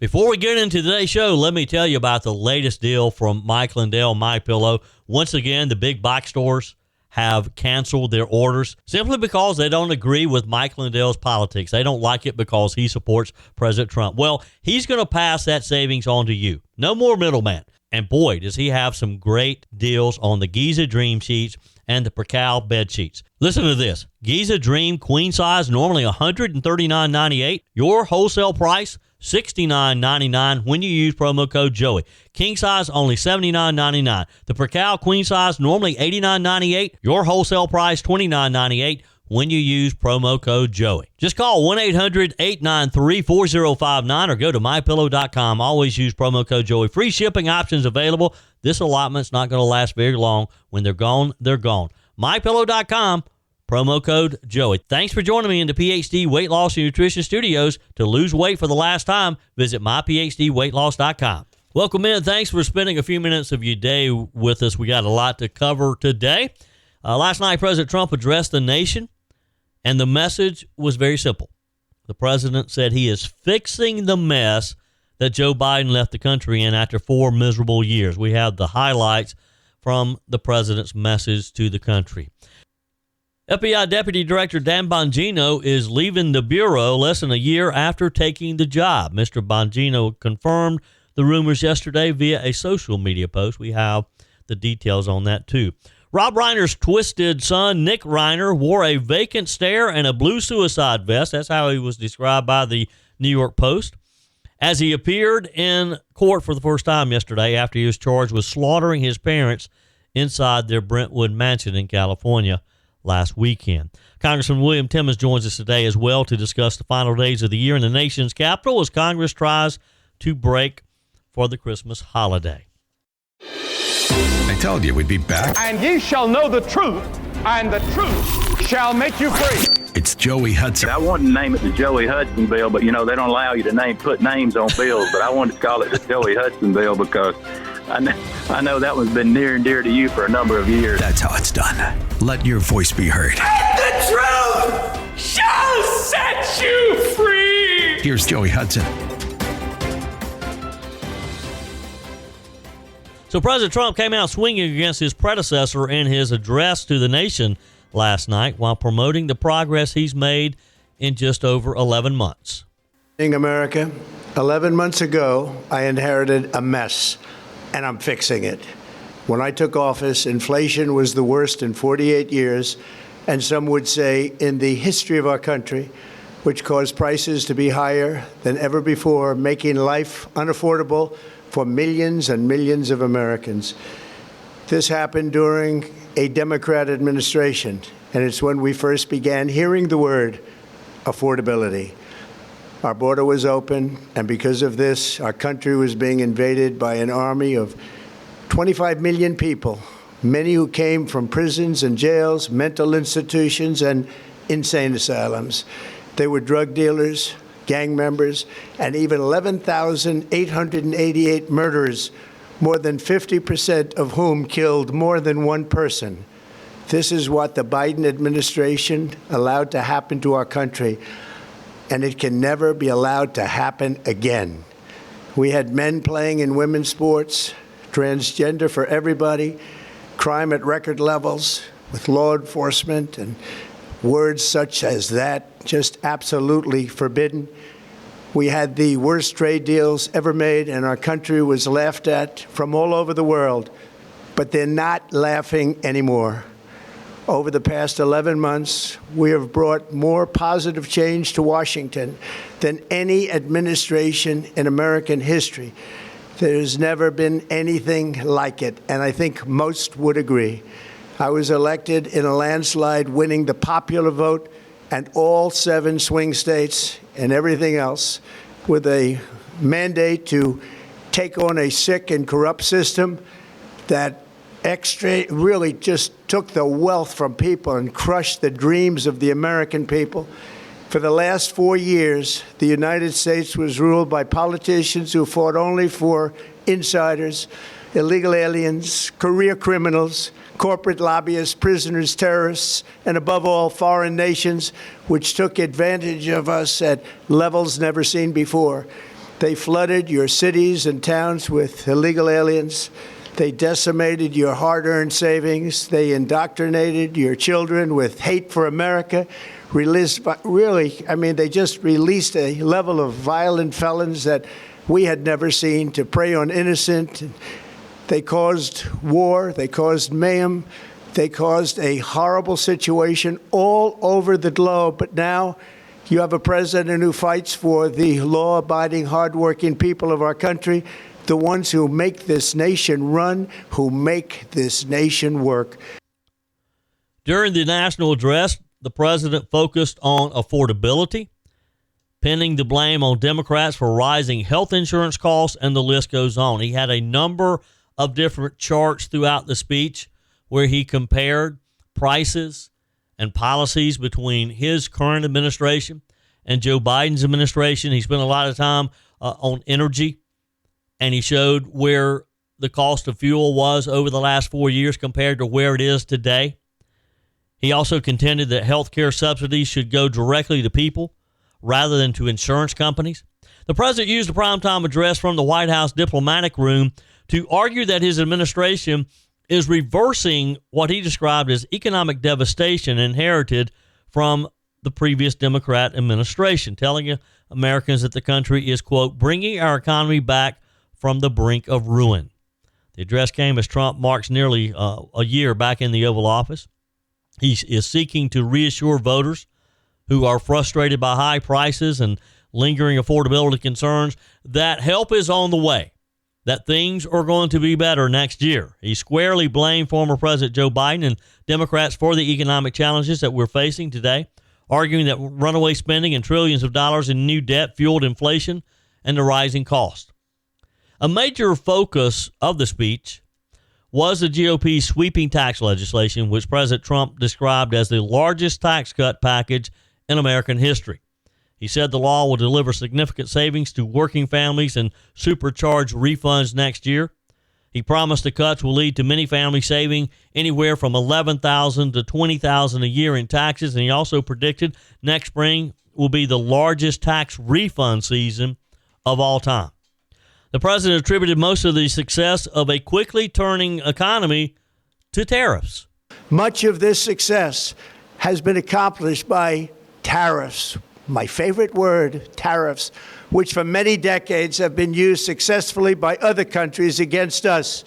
Before we get into today's show, let me tell you about the latest deal from Mike Lindell, MyPillow. Once again, the big box stores have canceled their orders simply because they don't agree with Mike Lindell's politics. They don't like it because he supports President Trump. Well, he's going to pass that savings on to you. No more middleman. And boy, does he have some great deals on the Giza Dream sheets and the Percal bed sheets. Listen to this. Giza Dream queen size, normally $139.98. Your wholesale price, $69.99 when you use promo code Joey. King size, only $79.99. The Percal queen size, normally $89.98. Your wholesale price, $29.98 when you use promo code Joey. Just call 1-800-893-4059 or go to mypillow.com. Always use promo code Joey. Free shipping options available. This allotment's not going to last very long. When they're gone, they're gone. mypillow.com. Promo code Joey. Thanks for joining me in the PhD Weight Loss and Nutrition Studios. To lose weight for the last time, visit myphdweightloss.com. Welcome in. Thanks for spending a few minutes of your day with us. We got a lot to cover today. Last night, President Trump addressed the nation, and the message was very simple. The president said he is fixing the mess that Joe Biden left the country in after 4 miserable years. We have the highlights from the president's message to the country. FBI Deputy Director Dan Bongino is leaving the Bureau less than a year after taking the job. Mr. Bongino confirmed the rumors yesterday via a social media post. We have the details on that, too. Rob Reiner's twisted son, Nick Reiner, wore a vacant stare and a blue suicide vest. That's how he was described by the New York Post, as he appeared in court for the first time yesterday after he was charged with slaughtering his parents inside their Brentwood mansion in California last weekend. Congressman William Timmons joins us today as well to discuss the final days of the year in the nation's capital as Congress tries to break for the Christmas holiday. I told you we'd be back. And ye shall know the truth, and the truth shall make you free. It's Joey Hudson. I wanted to name it the Joey Hudson bill, but, they don't allow you to put names on bills. But I wanted to call it the Joey Hudson bill because I know that one's been near and dear to you for a number of years. That's how it's done. Let your voice be heard. And the truth shall set you free. Here's Joey Hudson. So President Trump came out swinging against his predecessor in his address to the nation last night while promoting the progress he's made in just over 11 months. In America, 11 months ago, I inherited a mess, and I'm fixing it. When I took office, inflation was the worst in 48 years, and some would say in the history of our country, which caused prices to be higher than ever before, making life unaffordable for millions and millions of Americans. This happened during a Democrat administration, and it's when we first began hearing the word affordability. Our border was open, and because of this, our country was being invaded by an army of 25 million people, many who came from prisons and jails, mental institutions, and insane asylums. They were drug dealers, gang members, and even 11,888 murderers, more than 50% of whom killed more than one person. This is what the Biden administration allowed to happen to our country, and it can never be allowed to happen again. We had men playing in women's sports, transgender for everybody, crime at record levels with law enforcement, and words such as that just absolutely forbidden. We had the worst trade deals ever made, and our country was laughed at from all over the world, but they're not laughing anymore. Over the past 11 months, we have brought more positive change to Washington than any administration in American history. There's never been anything like it, and I think most would agree. I was elected in a landslide, winning the popular vote and all 7 swing states and everything else, with a mandate to take on a sick and corrupt system that really just took the wealth from people and crushed the dreams of the American people. For the last 4 years, the United States was ruled by politicians who fought only for insiders, illegal aliens, career criminals, corporate lobbyists, prisoners, terrorists, and above all, foreign nations, which took advantage of us at levels never seen before. They flooded your cities and towns with illegal aliens. They decimated your hard-earned savings. They indoctrinated your children with hate for America. They just released a level of violent felons that we had never seen to prey on innocent. They caused war. They caused mayhem. They caused a horrible situation all over the globe. But now you have a president who fights for the law-abiding, hardworking people of our country, the ones who make this nation run, who make this nation work. During the national address, the president focused on affordability, pinning the blame on Democrats for rising health insurance costs, and the list goes on. He had a number of different charts throughout the speech where he compared prices and policies between his current administration and Joe Biden's administration. He spent a lot of time on energy, and he showed where the cost of fuel was over the last 4 years compared to where it is today. He also contended that health care subsidies should go directly to people rather than to insurance companies. The president used the primetime address from the White House diplomatic room to argue that his administration is reversing what he described as economic devastation inherited from the previous Democrat administration, telling Americans that the country is, quote, bringing our economy back from the brink of ruin. The address came as Trump marks nearly a year back in the Oval Office. He is seeking to reassure voters who are frustrated by high prices and lingering affordability concerns that help is on the way, that things are going to be better next year. He squarely blamed former President Joe Biden and Democrats for the economic challenges that we're facing today, arguing that runaway spending and trillions of dollars in new debt fueled inflation and the rising cost. A major focus of the speech was the GOP's sweeping tax legislation, which President Trump described as the largest tax cut package in American history. He said the law will deliver significant savings to working families and supercharge refunds next year. He promised the cuts will lead to many families saving anywhere from $11,000 to $20,000 a year in taxes, and he also predicted next spring will be the largest tax refund season of all time. The president attributed most of the success of a quickly turning economy to tariffs. Much of this success has been accomplished by tariffs. My favorite word, tariffs, which for many decades have been used successfully by other countries against us,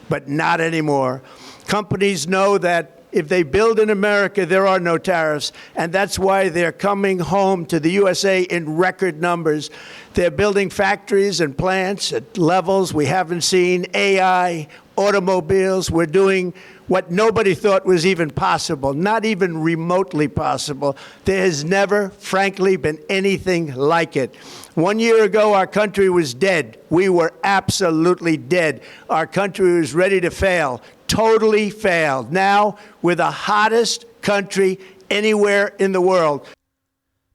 but not anymore. Companies know that if they build in America, there are no tariffs, and that's why they're coming home to the USA in record numbers. They're building factories and plants at levels we haven't seen, AI, automobiles. We're doing what nobody thought was even possible, not even remotely possible. There has never, frankly, been anything like it. 1 year ago, our country was dead. We were absolutely dead. Our country was ready to fail, totally failed. Now, we're the hottest country anywhere in the world.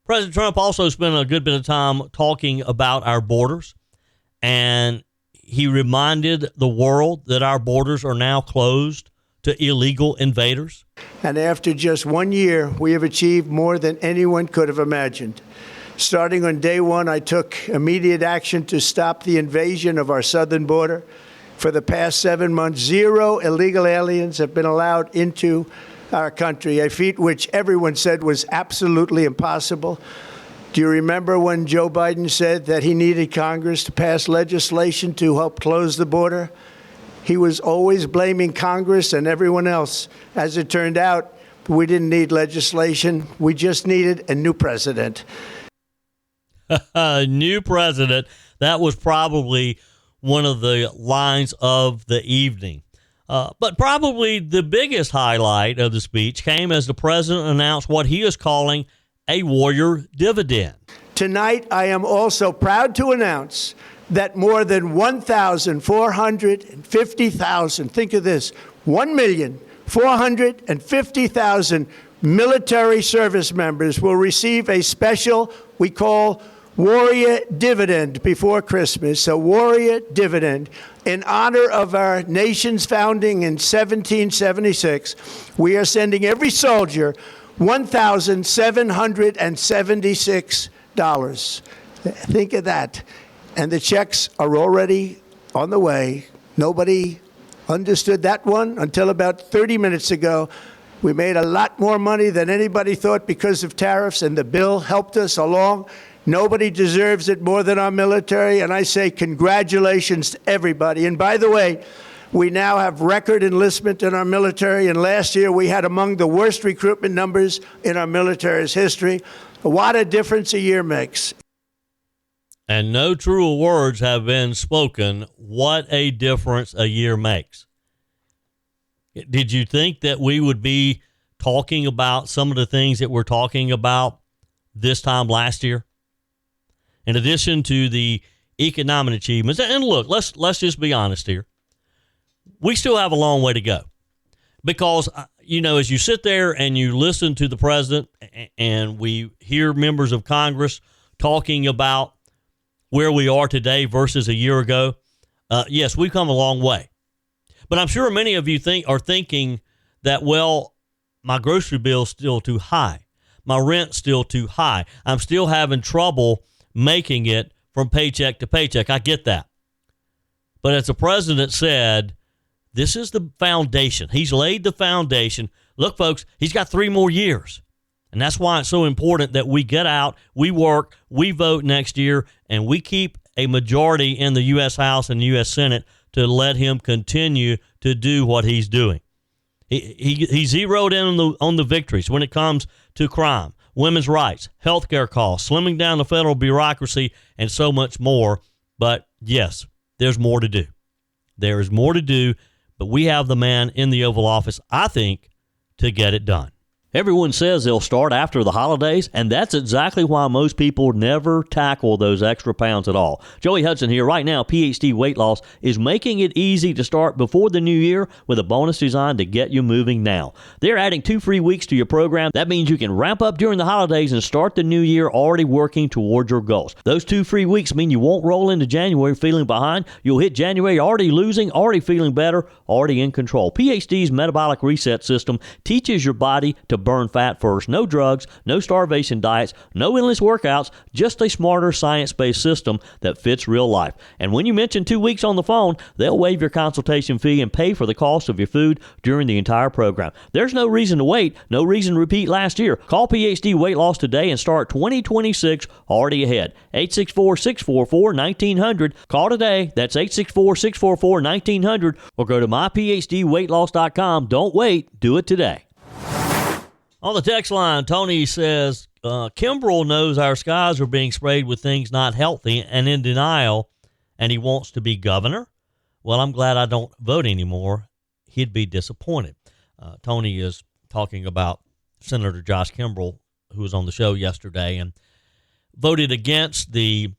President Trump also spent a good bit of time talking about our borders, and he reminded the world that our borders are now closed to illegal invaders. And after just 1 year, we have achieved more than anyone could have imagined. Starting on day one, I took immediate action to stop the invasion of our southern border. For the past 7 months, 0 illegal aliens have been allowed into our country, a feat which everyone said was absolutely impossible. Do you remember when Joe Biden said that he needed Congress to pass legislation to help close the border? He was always blaming Congress and everyone else. As it turned out, we didn't need legislation. We just needed a new president. New president. That was probably one of the lines of the evening. But probably the biggest highlight of the speech came as the president announced what he is calling a warrior dividend. Tonight, I am also proud to announce that more than 1,450,000, think of this, 1,450,000 military service members will receive a special, we call warrior dividend before Christmas, a warrior dividend. In honor of our nation's founding in 1776, we are sending every soldier $1,776. Think of that. And the checks are already on the way. Nobody understood that one until about 30 minutes ago. We made a lot more money than anybody thought because of tariffs, and the bill helped us along. Nobody deserves it more than our military, and I say congratulations to everybody. And by the way, we now have record enlistment in our military, and last year we had among the worst recruitment numbers in our military's history. What a difference a year makes. And no truer words have been spoken. What a difference a year makes. Did you think that we would be talking about some of the things that we're talking about this time last year? In addition to the economic achievements, and look, let's just be honest here. We still have a long way to go because, as you sit there and you listen to the president and we hear members of Congress talking about where we are today versus a year ago, yes, we've come a long way. But I'm sure many of you are thinking that, well, my grocery bill's still too high. My rent's still too high. I'm still having trouble making it from paycheck to paycheck. I get that. But as the president said, this is the foundation. He's laid the foundation. Look, folks, he's got 3 more years. And that's why it's so important that we get out, we work, we vote next year, and we keep a majority in the U.S. House and the U.S. Senate to let him continue to do what he's doing. He zeroed in on the victories when it comes to crime, women's rights, healthcare costs, slimming down the federal bureaucracy, and so much more. But yes, there's more to do. There is more to do, but we have the man in the Oval Office, I think, to get it done. Everyone says they'll start after the holidays, and that's exactly why most people never tackle those extra pounds at all. Joey Hudson here. Right now, PhD Weight Loss is making it easy to start before the new year with a bonus designed to get you moving now. They're adding 2 free weeks to your program. That means you can ramp up during the holidays and start the new year already working towards your goals. Those 2 free weeks mean you won't roll into January feeling behind. You'll hit January already losing, already feeling better, already in control. PhD's metabolic reset system teaches your body to burn fat first. No drugs, no starvation diets, no endless workouts, just a smarter science-based system that fits real life. And when you mention 2 weeks on the phone, they'll waive your consultation fee and pay for the cost of your food during the entire program. There's no reason to wait, no reason to repeat last year. Call PhD Weight Loss today and start 2026 already ahead. 864-644-1900. Call today. That's 864-644-1900 or go to myphdweightloss.com. Don't wait. Do it today. On the text line, Tony says, Kimbrell knows our skies are being sprayed with things not healthy and in denial, and he wants to be governor. Well, I'm glad I don't vote anymore. He'd be disappointed. Tony is talking about Senator Josh Kimbrell, who was on the show yesterday and voted against the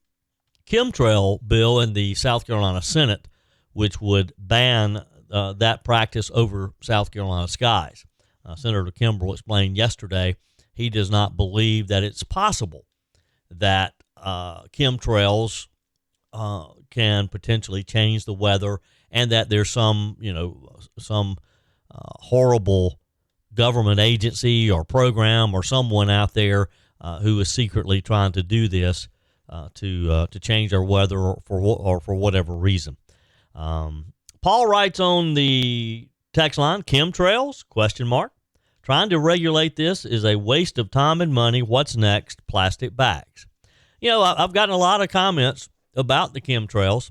chemtrail bill in the South Carolina Senate, which would ban that practice over South Carolina skies. Senator Kimbrell explained yesterday he does not believe that it's possible that chemtrails can potentially change the weather and that there's some horrible government agency or program or someone out there who is secretly trying to do this to change our weather or for whatever reason. Paul writes on the text line, chemtrails, ? Trying to regulate this is a waste of time and money. What's next? Plastic bags. I've gotten a lot of comments about the chemtrails.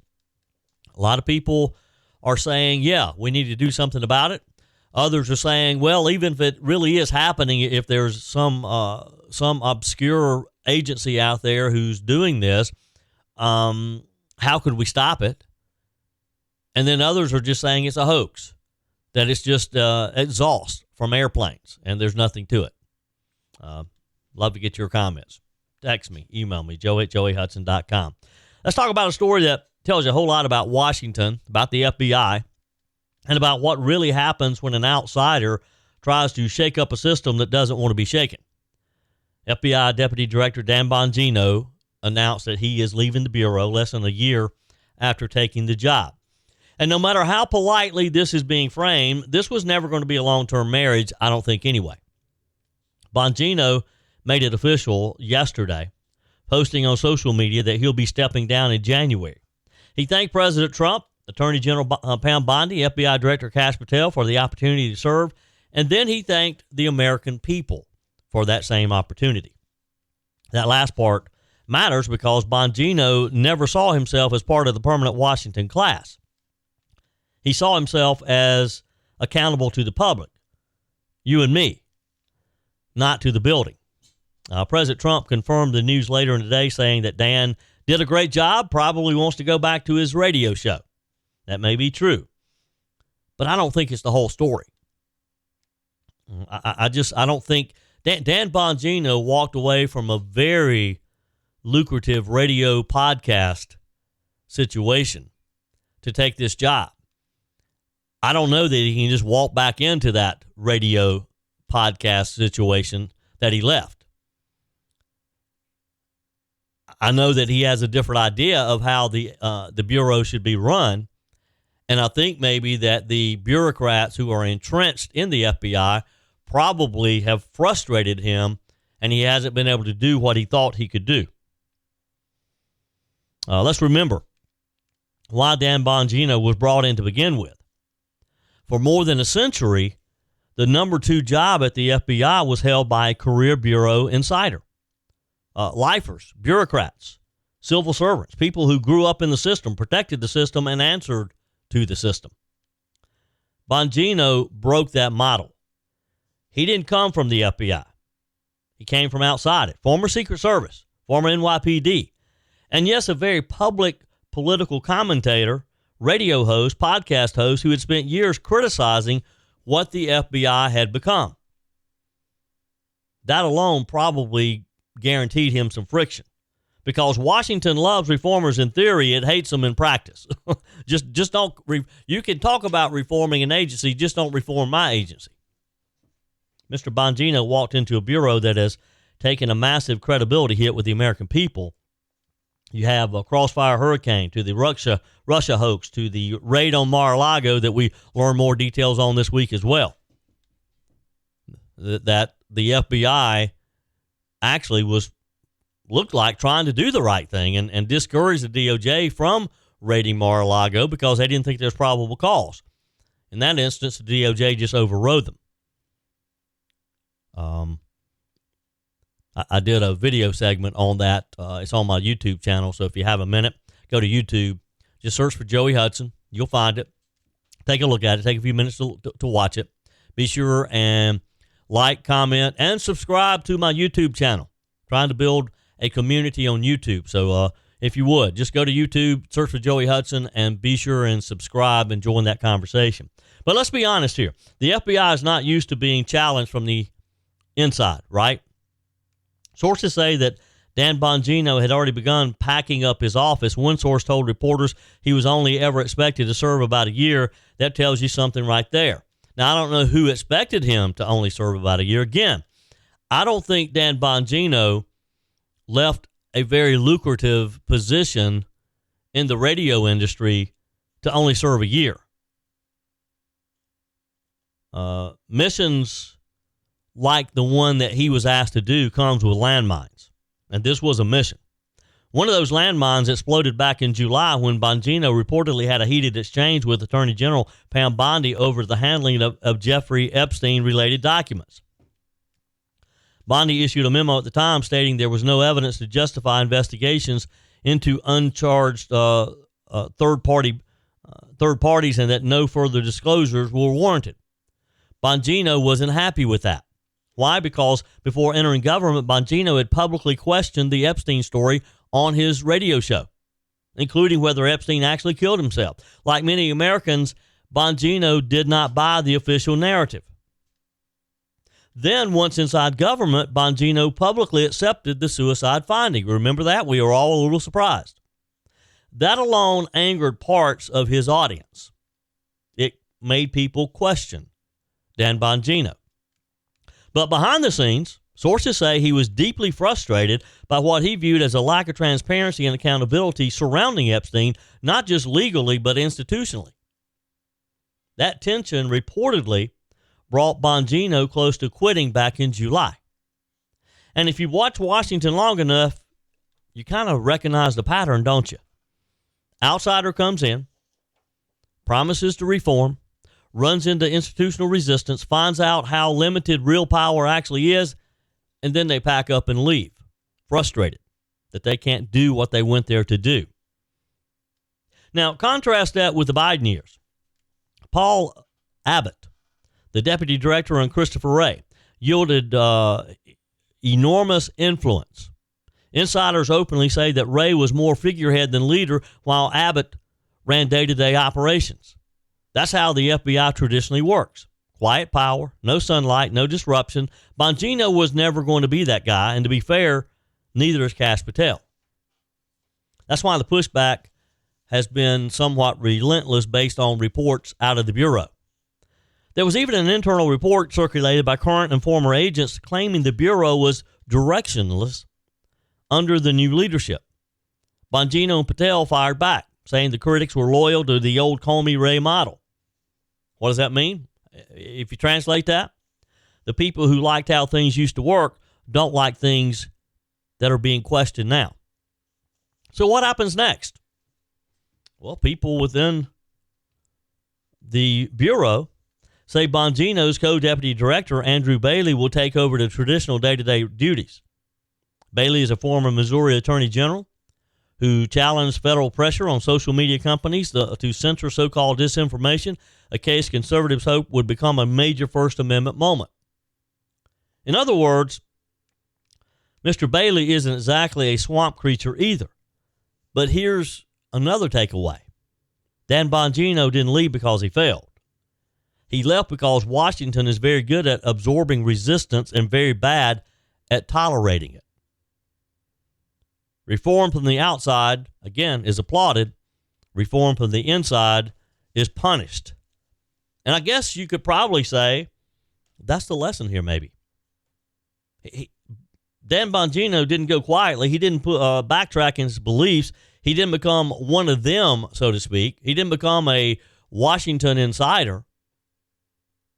A lot of people are saying, yeah, we need to do something about it. Others are saying, well, even if it really is happening, if there's some obscure agency out there who's doing this, how could we stop it? And then others are just saying it's a hoax, that it's just exhaust from airplanes, and there's nothing to it. Love to get your comments. Text me, email me, joe@joeyhudson.com. Let's talk about a story that tells you a whole lot about Washington, about the FBI, and about what really happens when an outsider tries to shake up a system that doesn't want to be shaken. FBI Deputy Director Dan Bongino announced that he is leaving the Bureau less than a year after taking the job. And no matter how politely this is being framed, this was never going to be a long-term marriage, I don't think anyway. Bongino made it official yesterday posting on social media that he'll be stepping down in January. He thanked President Trump, Attorney General Pam Bondi, FBI Director Kash Patel for the opportunity to serve, and then he thanked the American people for that same opportunity. That last part matters because Bongino never saw himself as part of the permanent Washington class. He saw himself as accountable to the public, you and me, not to the building. President Trump confirmed the news later in the day, saying that Dan did a great job, probably wants to go back to his radio show. That may be true, but I don't think it's the whole story. I don't think Dan Bongino walked away from a very lucrative radio podcast situation to take this job. I don't know that he can just walk back into that radio podcast situation that he left. I know that he has a different idea of how the Bureau should be run. And I think maybe that the bureaucrats who are entrenched in the FBI probably have frustrated him, and he hasn't been able to do what he thought he could do. Let's remember why Dan Bongino was brought in to begin with. For more than a century, the number 2 job at the FBI was held by a career bureau insider. Lifers, bureaucrats, civil servants, people who grew up in the system, protected the system, and answered to the system. Bongino broke that model. He didn't come from the FBI. He came from outside it. Former Secret Service, former NYPD, and yes, a very public political commentator, radio host, podcast host who had spent years criticizing what the FBI had become. That alone probably guaranteed him some friction, because Washington loves reformers in theory, it hates them in practice. just don't. You can talk about reforming an agency, just don't reform my agency. Mr. Bongino walked into a bureau that has taken a massive credibility hit with the American people. You have a Crossfire Hurricane, to the Russia hoax, to the raid on Mar-a-Lago that we learn more details on this week as well. That the FBI actually looked like trying to do the right thing and discourage the DOJ from raiding Mar-a-Lago because they didn't think there was probable cause. In that instance, the DOJ just overrode them. I did a video segment on that. It's on my YouTube channel, so if you have a minute, go to YouTube. Just search for Joey Hudson. You'll find it. Take a look at it. Take a few minutes to watch it. Be sure and like, comment, and subscribe to my YouTube channel. Trying to build a community on YouTube. So if you would, just go to YouTube, search for Joey Hudson, and be sure and subscribe and join that conversation. But let's be honest here. The FBI is not used to being challenged from the inside, right? Sources say that Dan Bongino had already begun packing up his office. One source told reporters he was only ever expected to serve about a year. That tells you something right there. Now, I don't know who expected him to only serve about a year. Again, I don't think Dan Bongino left a very lucrative position in the radio industry to only serve a year. Missions like the one that he was asked to do comes with landmines, and this was a mission. One of those landmines exploded back in July when Bongino reportedly had a heated exchange with Attorney General Pam Bondi over the handling of Jeffrey Epstein-related documents. Bondi issued a memo at the time stating there was no evidence to justify investigations into uncharged third parties and that no further disclosures were warranted. Bongino wasn't happy with that. Why? Because before entering government, Bongino had publicly questioned the Epstein story on his radio show, including whether Epstein actually killed himself. Like many Americans, Bongino did not buy the official narrative. Then, once inside government, Bongino publicly accepted the suicide finding. Remember that? We were all a little surprised. That alone angered parts of his audience. It made people question Dan Bongino. But behind the scenes, sources say he was deeply frustrated by what he viewed as a lack of transparency and accountability surrounding Epstein, not just legally, but institutionally. That tension reportedly brought Bongino close to quitting back in July. And if you watch Washington long enough, you kind of recognize the pattern, don't you? Outsider comes in, promises to reform, runs into institutional resistance, finds out how limited real power actually is, and then they pack up and leave, frustrated that they can't do what they went there to do. Now, contrast that with the Biden years. Paul Abbott, the deputy director, and Christopher Wray yielded enormous influence. Insiders openly say that Wray was more figurehead than leader, while Abbott ran day-to-day operations. That's how the FBI traditionally works. Quiet power, no sunlight, no disruption. Bongino was never going to be that guy, and to be fair, neither is Kash Patel. That's why the pushback has been somewhat relentless based on reports out of the Bureau. There was even an internal report circulated by current and former agents claiming the Bureau was directionless under the new leadership. Bongino and Patel fired back, saying the critics were loyal to the old Comey-Wray model. What does that mean? If you translate that, the people who liked how things used to work don't like things that are being questioned now. So what happens next? Well, people within the Bureau say Bongino's co-deputy director, Andrew Bailey, will take over the traditional day-to-day duties. Bailey is a former Missouri attorney general who challenged federal pressure on social media companies to censor so-called disinformation, a case conservatives hope would become a major First Amendment moment. In other words, Mr. Bailey isn't exactly a swamp creature either. But here's another takeaway. Dan Bongino didn't leave because he failed. He left because Washington is very good at absorbing resistance and very bad at tolerating it. Reform from the outside, again, is applauded. Reform from the inside is punished. And I guess you could probably say that's the lesson here, maybe. Dan Bongino didn't go quietly. He didn't backtrack in his beliefs. He didn't become one of them, so to speak. He didn't become a Washington insider.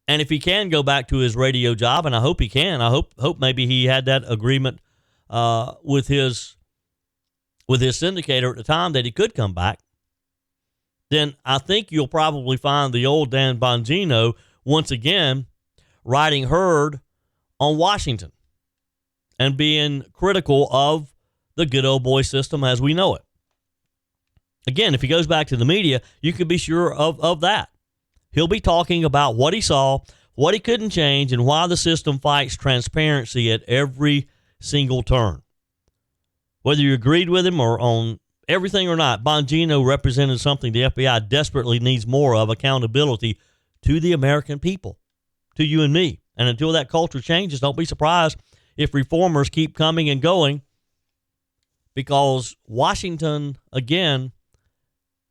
And if he can go back to his radio job, and I hope he can, I hope maybe he had that agreement with his syndicator at the time that he could come back, then I think you'll probably find the old Dan Bongino once again riding herd on Washington and being critical of the good old boy system as we know it. Again, if he goes back to the media, you can be sure of that. He'll be talking about what he saw, what he couldn't change, and why the system fights transparency at every single turn. Whether you agreed with him or on everything or not, Bongino represented something the FBI desperately needs more of: accountability to the American people, to you and me. And until that culture changes, don't be surprised if reformers keep coming and going, because Washington, again,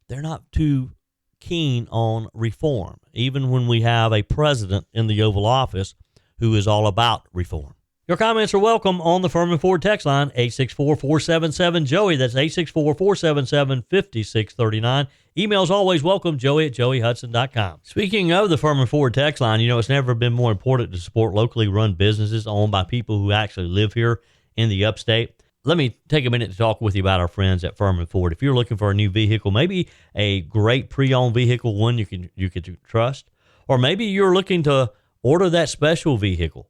they're not too keen on reform, even when we have a president in the Oval Office who is all about reform. Your comments are welcome on the Furman Ford text line, 864-477-JOEY. That's 864-477-5639. Emails always welcome, joey@joeyhudson.com. Speaking of the Furman Ford text line, it's never been more important to support locally run businesses owned by people who actually live here in the upstate. Let me take a minute to talk with you about our friends at Furman Ford. If you're looking for a new vehicle, maybe a great pre-owned vehicle, one you can trust, or maybe you're looking to order that special vehicle.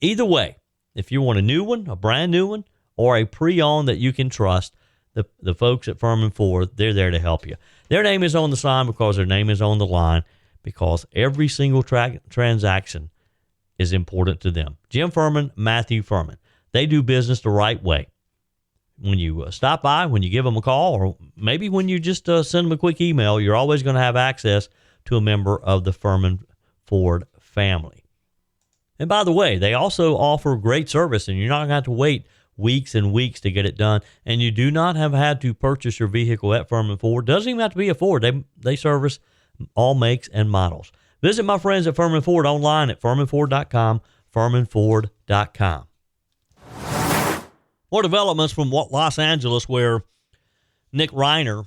Either way, if you want a new one, a brand new one, or a pre-owned that you can trust, the folks at Furman Ford, they're there to help you. Their name is on the sign because their name is on the line, because every single transaction is important to them. Jim Furman, Matthew Furman. They do business the right way. When you stop by, when you give them a call, or maybe when you just send them a quick email, you're always going to have access to a member of the Furman Ford family. And by the way, they also offer great service, and you're not going to have to wait weeks and weeks to get it done. And you do not have had to purchase your vehicle at Furman Ford. Doesn't even have to be a Ford. They service all makes and models. Visit my friends at Furman Ford online at furmanford.com, furmanford.com. More developments from Los Angeles, where Nick Reiner,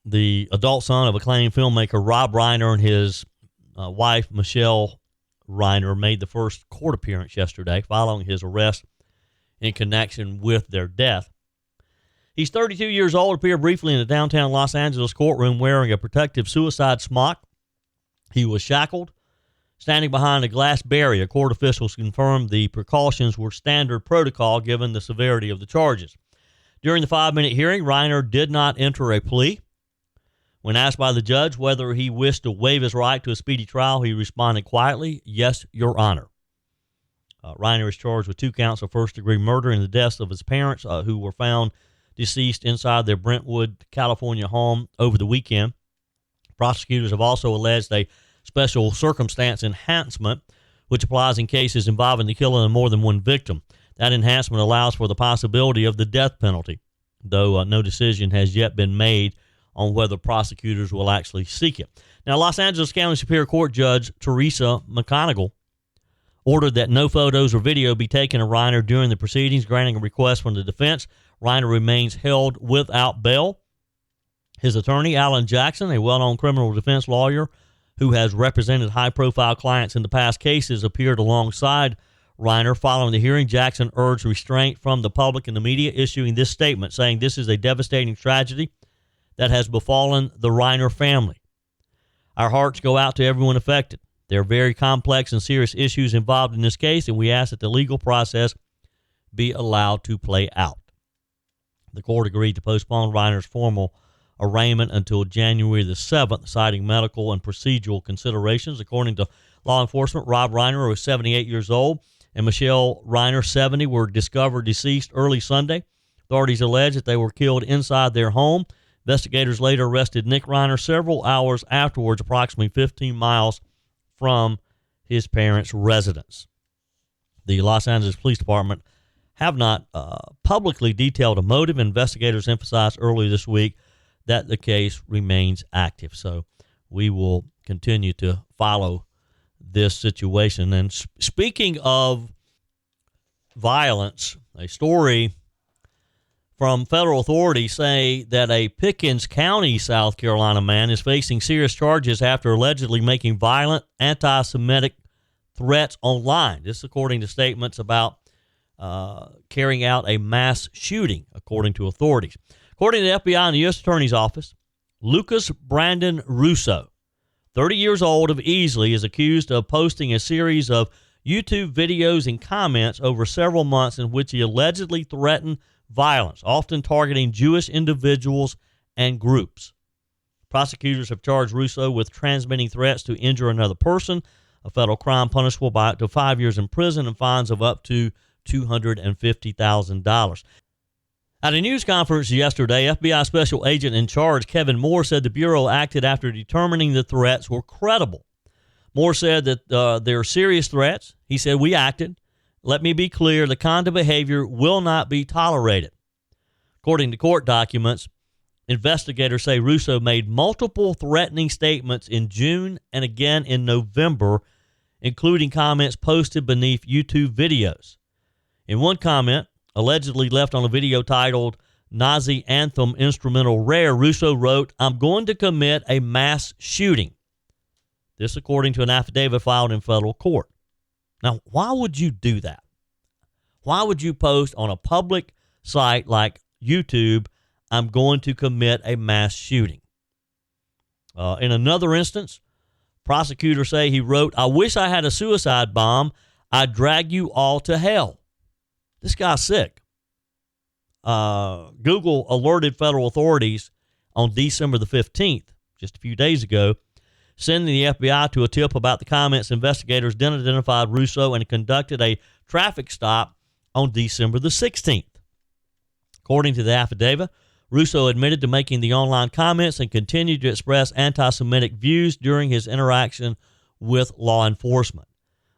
the adult son of acclaimed filmmaker Rob Reiner, and his wife, Michelle Reiner, made the first court appearance yesterday following his arrest in connection with their death. He's 32 years old, appeared briefly in a downtown Los Angeles courtroom wearing a protective suicide smock. He was shackled, standing behind a glass barrier. Court officials confirmed the precautions were standard protocol given the severity of the charges. During the 5-minute hearing, Reiner did not enter a plea. When asked by the judge whether he wished to waive his right to a speedy trial, he responded quietly, "Yes, Your Honor." Reiner is charged with 2 counts of first-degree murder in the deaths of his parents, who were found deceased inside their Brentwood, California home over the weekend. Prosecutors have also alleged a special circumstance enhancement, which applies in cases involving the killing of more than one victim. That enhancement allows for the possibility of the death penalty, though no decision has yet been made on whether prosecutors will actually seek it. Now, Los Angeles County Superior Court Judge Teresa McConigal ordered that no photos or video be taken of Reiner during the proceedings, granting a request from the defense. Reiner remains held without bail. His attorney, Alan Jackson, a well-known criminal defense lawyer who has represented high-profile clients in the past cases, appeared alongside Reiner. Following the hearing, Jackson urged restraint from the public and the media, issuing this statement, saying, "This is a devastating tragedy that has befallen the Reiner family. Our hearts go out to everyone affected. There are very complex and serious issues involved in this case, and we ask that the legal process be allowed to play out." The court agreed to postpone Reiner's formal arraignment until January the 7th, citing medical and procedural considerations. According to law enforcement, Rob Reiner was 78 years old, and Michelle Reiner, 70, were discovered deceased early Sunday. Authorities allege that they were killed inside their home. Investigators later arrested Nick Reiner several hours afterwards, approximately 15 miles from his parents' residence. The Los Angeles Police Department have not publicly detailed a motive. Investigators emphasized earlier this week that the case remains active. So we will continue to follow this situation. And speaking of violence, a story from federal authorities say that a Pickens County, South Carolina man is facing serious charges after allegedly making violent anti-Semitic threats online. This according to statements about carrying out a mass shooting, according to authorities. According to the FBI and the U.S. Attorney's Office, Lucas Brandon Russo, 30 years old, of Easley, is accused of posting a series of YouTube videos and comments over several months in which he allegedly threatened violence, often targeting Jewish individuals and groups. Prosecutors have charged Russo with transmitting threats to injure another person, a federal crime punishable by up to 5 years in prison and fines of up to $250,000. At a news conference yesterday, FBI Special Agent in Charge Kevin Moore said the Bureau acted after determining the threats were credible. Moore said that they're serious threats. He said, "We acted. Let me be clear, the kind of behavior will not be tolerated." According to court documents, investigators say Russo made multiple threatening statements in June and again in November, including comments posted beneath YouTube videos. In one comment, allegedly left on a video titled "Nazi Anthem Instrumental Rare," Russo wrote, "I'm going to commit a mass shooting." This according to an affidavit filed in federal court. Now, why would you do that? Why would you post on a public site like YouTube, "I'm going to commit a mass shooting"? In another instance, prosecutors say he wrote, "I wish I had a suicide bomb. I'd drag you all to hell." This guy's sick. Google alerted federal authorities on December the 15th, just a few days ago, sending the FBI to a tip about the comments. Investigators then identified Russo and conducted a traffic stop on December the 16th. According to the affidavit, Russo admitted to making the online comments and continued to express anti-Semitic views during his interaction with law enforcement.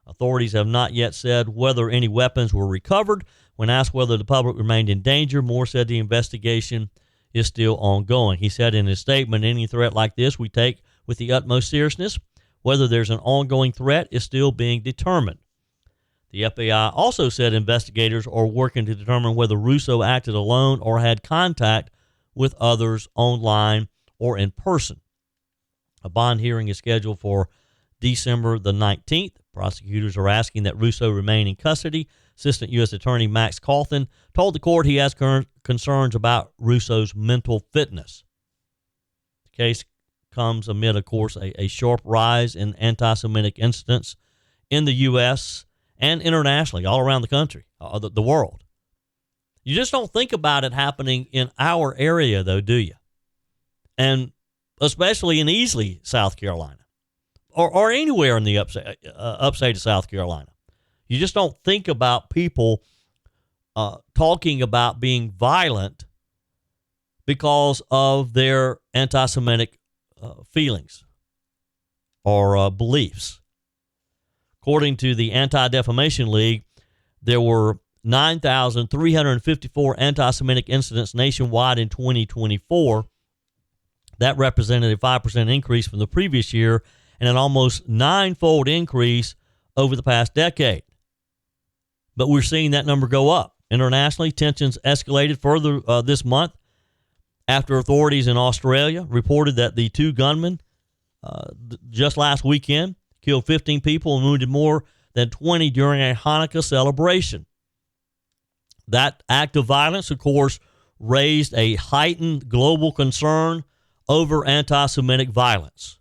Authorities have not yet said whether any weapons were recovered. When asked whether the public remained in danger, Moore said the investigation is still ongoing. He said in his statement, "Any threat like this we take with the utmost seriousness. Whether there's an ongoing threat is still being determined." The FBI also said investigators are working to determine whether Russo acted alone or had contact with others online or in person. A bond hearing is scheduled for December the 19th. Prosecutors are asking that Russo remain in custody. Assistant U.S. Attorney Max Cauthen told the court he has concerns about Russo's mental fitness. The case comes amid, of course, a sharp rise in anti-Semitic incidents in the U.S. and internationally, all around the country, the world. You just don't think about it happening in our area, though, do you? And especially in Easley, South Carolina, or anywhere in the upstate of South Carolina. You just don't think about people talking about being violent because of their anti-Semitic feelings or beliefs. According to the Anti-Defamation League, there were 9,354 anti-Semitic incidents nationwide in 2024. That represented a 5% increase from the previous year and an almost ninefold increase over the past decade. But we're seeing that number go up. Internationally, tensions escalated further this month after authorities in Australia reported that the two gunmen just last weekend killed 15 people and wounded more than 20 during a Hanukkah celebration. That act of violence, of course, raised a heightened global concern over anti-Semitic violence.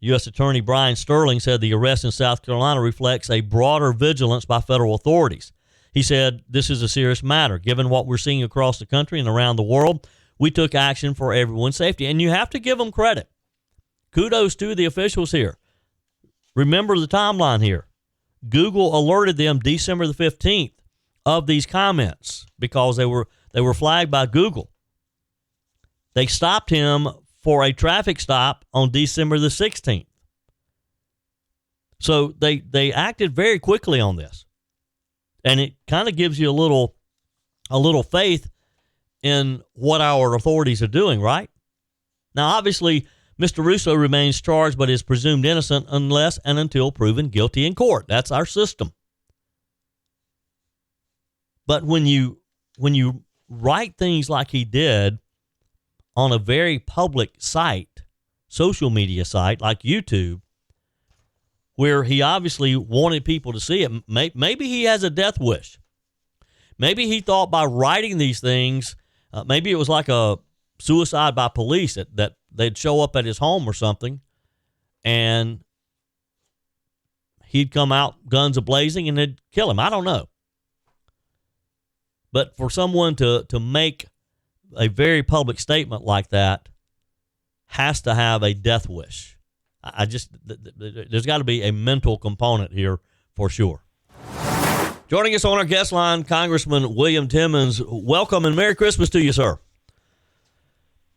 U.S. Attorney Brian Sterling said the arrest in South Carolina reflects a broader vigilance by federal authorities. He said, "This is a serious matter. Given what we're seeing across the country and around the world, we took action for everyone's safety." And you have to give them credit. Kudos to the officials here. Remember the timeline here. Google alerted them December the 15th of these comments because they were flagged by Google. They stopped him for a traffic stop on December the 16th. So they acted very quickly on this. And it kind of gives you a little faith in what our authorities are doing, right? Now, obviously, Mr. Russo remains charged but is presumed innocent unless and until proven guilty in court. That's our system. But when you write things like he did on a very public site, social media site like YouTube, where he obviously wanted people to see it, maybe he has a death wish. Maybe he thought by writing these things, maybe it was like a suicide by police, that they'd show up at his home or something, and he'd come out guns a-blazing and they'd kill him. I don't know. But for someone to make a very public statement like that has to have a death wish. There's got to be a mental component here for sure. Joining us on our guest line, Congressman William Timmons. Welcome and Merry Christmas to you, sir.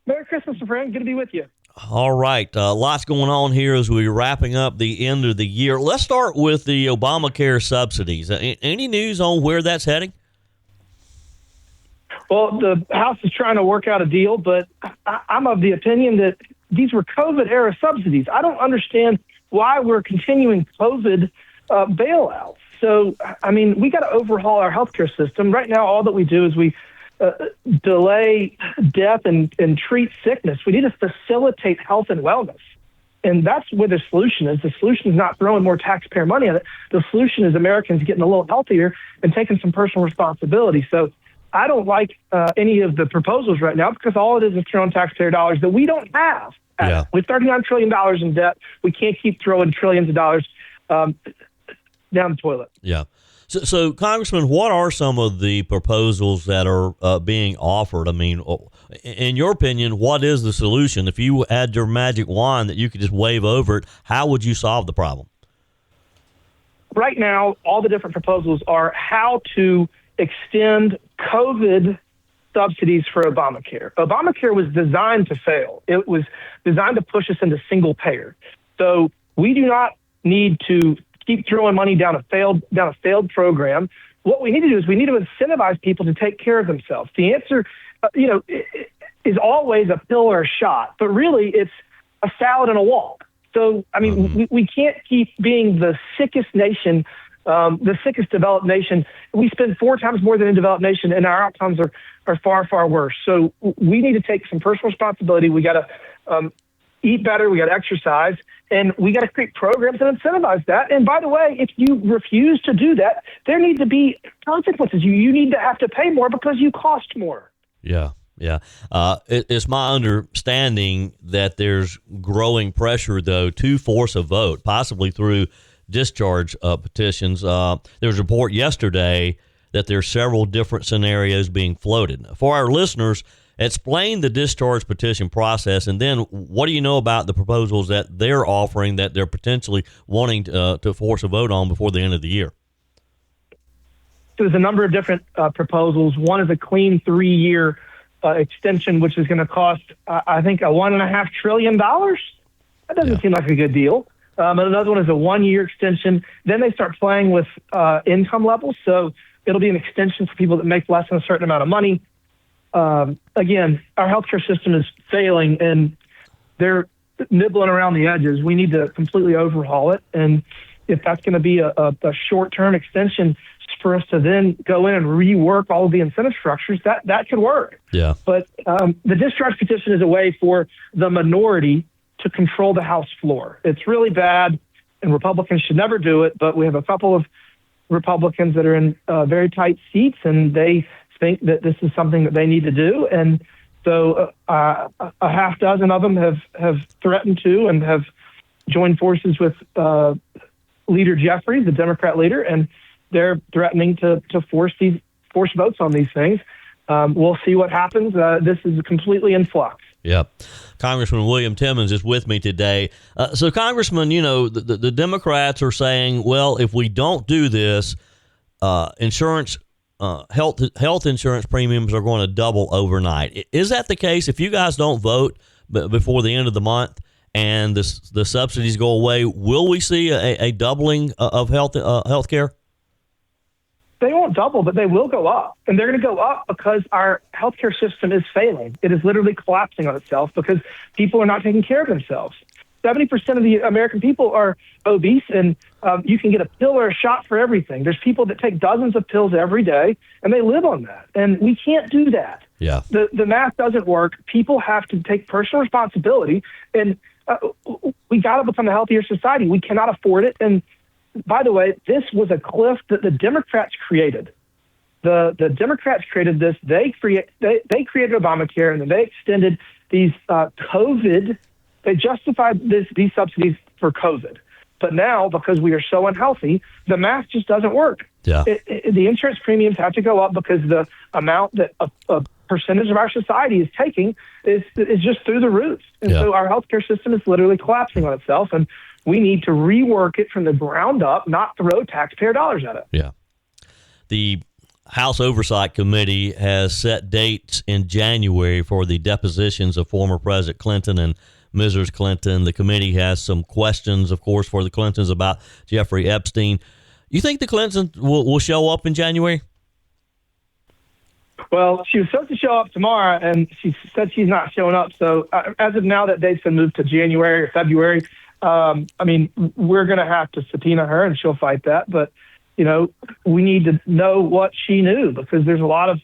Merry Christmas, my friend. Good to be with you. All right. Lots going on here as we're wrapping up the end of the year. Let's start with the Obamacare subsidies. Any news on where that's heading? Well, the House is trying to work out a deal, but I'm of the opinion that these were COVID-era subsidies. I don't understand why we're continuing COVID bailouts. So, I mean, we got to overhaul our healthcare system. Right now, all that we do is we delay death and treat sickness. We need to facilitate health and wellness. And that's where the solution is. The solution is not throwing more taxpayer money at it. The solution is Americans getting a little healthier and taking some personal responsibility. So I don't like any of the proposals right now because all it is throwing taxpayer dollars that we don't have. Yeah. With $39 trillion in debt, we can't keep throwing trillions of dollars down the toilet. Yeah. So, Congressman, what are some of the proposals that are being offered? I mean, in your opinion, what is the solution? If you had your magic wand that you could just wave over it, how would you solve the problem? Right now, all the different proposals are how to extend COVID subsidies for Obamacare. Obamacare was designed to fail. It was designed to push us into single payer. So we do not need to keep throwing money down a failed program. What we need to do is we need to incentivize people to take care of themselves. The answer, is always a pill or a shot, but really it's a salad and a walk. So, I mean, we can't keep being the sickest nation, the sickest developed nation. We spend 4 times more than a developed nation, and our outcomes are far, far worse. So we need to take some personal responsibility. We got to, eat better, we got to exercise, and we got to create programs that incentivize that. And by the way, if you refuse to do that, there need to be consequences. You need to have to pay more because you cost more. Yeah. Yeah. It's my understanding that there's growing pressure, though, to force a vote, possibly through discharge petitions. There was a report yesterday that there's several different scenarios being floated. For our listeners, explain the discharge petition process, and then what do you know about the proposals that they're offering that they're potentially wanting to force a vote on before the end of the year? There's a number of different proposals. One is a clean 3-year extension, which is going to cost, I think, $1.5 trillion. That doesn't seem like a good deal. And another one is a 1-year extension. Then they start playing with income levels. So it'll be an extension for people that make less than a certain amount of money. Again, our healthcare system is failing, and they're nibbling around the edges. We need to completely overhaul it. And if that's going to be a short-term extension for us to then go in and rework all of the incentive structures, that could work. Yeah. But the discharge petition is a way for the minority to control the House floor. It's really bad, and Republicans should never do it, but we have a couple of Republicans that are in very tight seats, and they think that this is something that they need to do. And so a half dozen of them have threatened to and have joined forces with Leader Jeffries, the Democrat leader, and they're threatening to force votes on these things. We'll see what happens. This is completely in flux. Yep. Congressman William Timmons is with me today. So, Congressman, the Democrats are saying, well, if we don't do this, health insurance premiums are going to double overnight. Is that the case? If you guys don't vote before the end of the month and the subsidies go away, will we see a doubling of health care? They won't double, but they will go up. And they're going to go up because our healthcare system is failing. It is literally collapsing on itself because people are not taking care of themselves. 70% of the American people are obese, and you can get a pill or a shot for everything. There's people that take dozens of pills every day, and they live on that. And we can't do that. Yeah. The math doesn't work. People have to take personal responsibility, and we got to become a healthier society. We cannot afford it. And by the way, this was a cliff that the Democrats created. The Democrats created this. They created Obamacare, and then they extended these COVID. They justified these subsidies for COVID. But now, because we are so unhealthy, the math just doesn't work. Yeah. The insurance premiums have to go up because the amount that a percentage of our society is taking is just through the roof. And so our healthcare system is literally collapsing on itself, and we need to rework it from the ground up, not throw taxpayer dollars at it. Yeah. The House Oversight Committee has set dates in January for the depositions of former President Clinton and Mrs. Clinton. The committee has some questions, of course, for the Clintons about Jeffrey Epstein. You think the Clintons will show up in January? Well, she was supposed to show up tomorrow, and she said she's not showing up. So as of now, that date's been moved to January or February. We're going to have to subpoena her, and she'll fight that. But, we need to know what she knew, because there's a lot of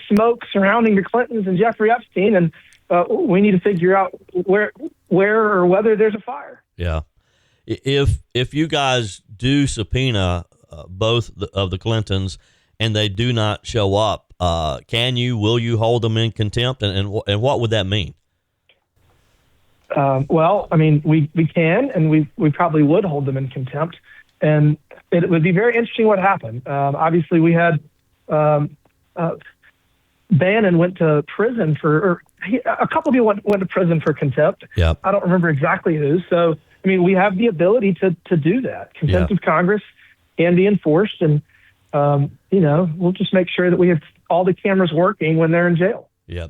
smoke surrounding the Clintons and Jeffrey Epstein, and we need to figure out where or whether there's a fire. Yeah. If you guys do subpoena both of the Clintons and they do not show up, will you hold them in contempt, and what would that mean? We can, and we probably would hold them in contempt, and it would be very interesting what happened. Obviously, we had Bannon went to prison a couple of people went to prison for contempt. Yep. I don't remember exactly who. So, we have the ability to do that. Contempt of Congress can be enforced, and we'll just make sure that we have all the cameras working when they're in jail. Yeah.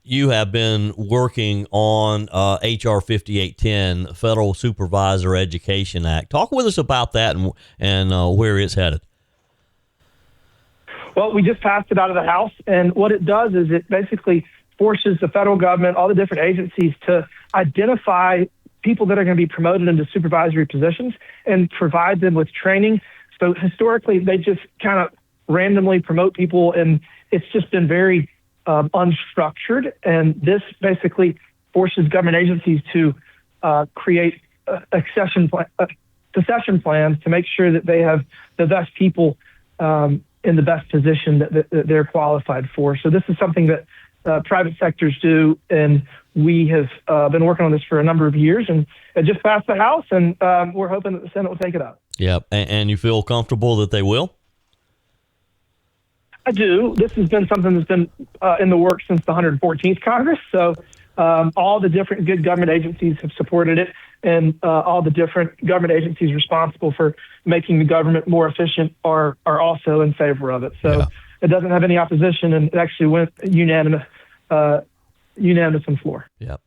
You have been working on H.R. 5810, Federal Supervisor Education Act. Talk with us about that and where it's headed. Well, we just passed it out of the House, and what it does is it basically forces the federal government, all the different agencies, to identify people that are going to be promoted into supervisory positions and provide them with training. So historically, they just kind of randomly promote people, and it's just been very unstructured. And this basically forces government agencies to create succession plans to make sure that they have the best people in the best position that they're qualified for. So this is something that private sectors do, and we have been working on this for a number of years, and it just passed the House, and we're hoping that the Senate will take it up. Yeah, and you feel comfortable that they will? I do. This has been something that's been in the works since the 114th Congress. So all the different good government agencies have supported it, and all the different government agencies responsible for making the government more efficient are also in favor of it. So it doesn't have any opposition, and it actually went unanimous on the floor. Yep.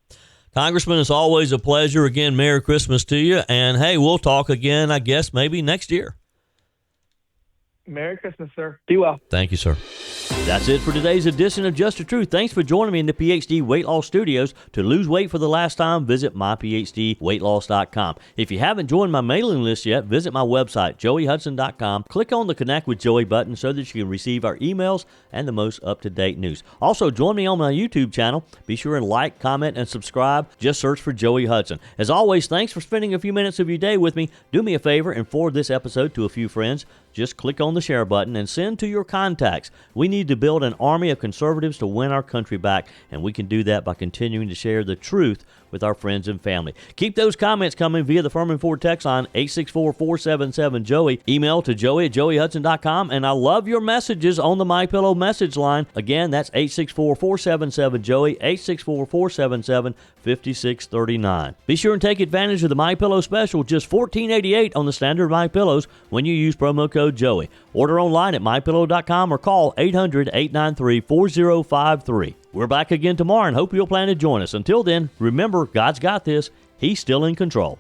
Congressman, it's always a pleasure. Again, Merry Christmas to you. And, hey, we'll talk again, I guess, maybe next year. Merry Christmas, sir. Be well. Thank you, sir. That's it for today's edition of Just the Truth. Thanks for joining me in the PhD Weight Loss Studios. To lose weight for the last time, visit myphdweightloss.com. If you haven't joined my mailing list yet, visit my website, joeyhudson.com. Click on the Connect with Joey button so that you can receive our emails and the most up-to-date news. Also, join me on my YouTube channel. Be sure and like, comment, and subscribe. Just search for Joey Hudson. As always, thanks for spending a few minutes of your day with me. Do me a favor and forward this episode to a few friends. Just click on the share button and send to your contacts. We need to build an army of conservatives to win our country back, and we can do that by continuing to share the truth with our friends and family. Keep those comments coming via the Furman Ford text line, 864-477-JOEY. Email to joey@joeyhudson.com, and I love your messages on the MyPillow message line. Again, that's 864-477-JOEY, 864-477-5639. Be sure and take advantage of the MyPillow special, just $14.88 on the standard MyPillows when you use promo code Joey. Order online at mypillow.com or call 800-893-4053. We're back again tomorrow and hope you'll plan to join us. Until then, remember, God's got this. He's still in control.